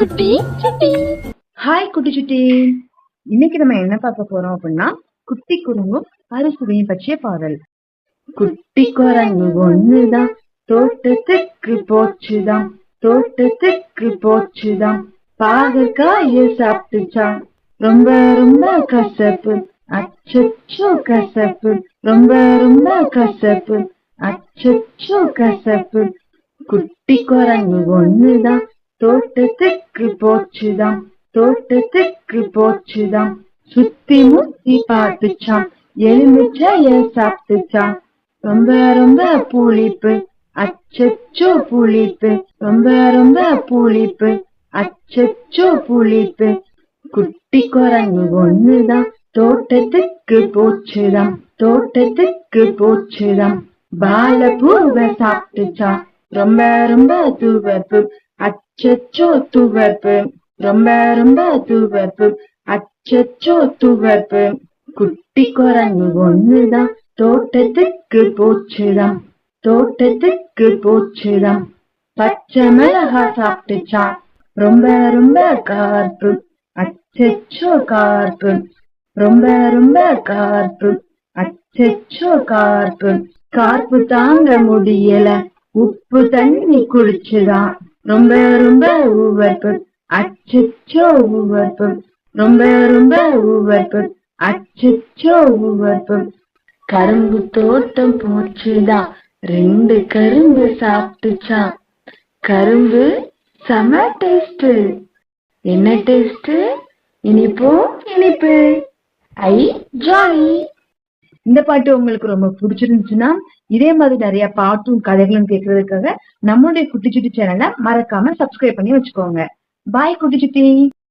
குட்டி சுட்டி. ஹாய் குட்டி சுட்டி. இன்னைக்கு நம்ம என்ன பார்க்க போறோம் அப்படின்னா குட்டி குரங்கும் அறுசுவையும் பற்றிய பாடல். குட்டி குரங்கு ஒண்ணுதான் தோட்டத்துக்கு போச்சுதான், தோட்டத்துக்கு போச்சுதான், பாகற்காய சாப்பிட்டுச்சான். ரொம்ப ரொம்ப கசப்பு, அச்சச்சோ கசப்பு, ரொம்ப ரொம்ப கசப்பு, அச்சச்சோ கசப்பு. குட்டி குரங்கு ஒண்ணுதான் தோட்டத்துக்கு போச்சுதான், தோட்டத்துக்கு போச்சுதான், சுத்தி முத்தி பார்த்துச்சான், எலுமிச்சைய சாப்பிட்டுச்சான். ரொம்ப ரொம்ப புளிப்பு, அச்சச்சோ புளிப்பு, ரொம்ப ரொம்ப புளிப்பு, அச்சச்சோ புளிப்பு. குட்டி குரங்கு ஒண்ணுதான் தோட்டத்துக்கு போச்சுதான், தோட்டத்துக்கு போச்சுதான், பாலப்பூவை சாப்பிட்டுச்சான். ரொம்ப ரொம்ப துவர்ப்பு, அச்சச்சோ துவர்ப்பு, ரொம்ப ரொம்ப துவர்ப்பு, அச்சச்சோ துவர்ப்பு. குட்டி குரங்கு ஒண்ணுதான் தோட்டத்துக்கு போச்சுதான், தோட்டத்துக்கு போச்சுதான், பச்சை மிளகா சாப்பிட்டுச்சான். ரொம்ப ரொம்ப கார்ப்பு, அச்சச்சோ கார்ப்பு, ரொம்ப ரொம்ப கார்ப்பு, அச்சச்சோ கார்ப்பு. கார்ப்பு தாங்க முடியல, உப்பு தண்ணி குடிச்சுதான். ரொம்ப ரொம்ப உவர்ப்பு, அச்சச்சோ உவர்ப்பு, ரொம்ப ரொம்ப உவர்ப்பு, அச்சச்சோ உவர்ப்பு. கரும்பு தோட்டம் போச்சுதான், 2 கரும்பு சாப்பிட்டுச்சான். கரும்பு செம டேஸ்ட். என்ன டேஸ்ட்? இனிப்பு இனிப்பு, ஐ ஜாலி. இந்த பாட்டு உங்களுக்கு ரொம்ப பிடிச்சிருந்துச்சுன்னா இதே மாதிரி நிறைய பாட்டும் கதைகளும் கேட்கறதுக்காக நம்மளுடைய குட்டி சுட்டி சேனலை மறக்காம சப்ஸ்கிரைப் பண்ணி வச்சுக்கோங்க. பாய் குட்டி சுட்டி.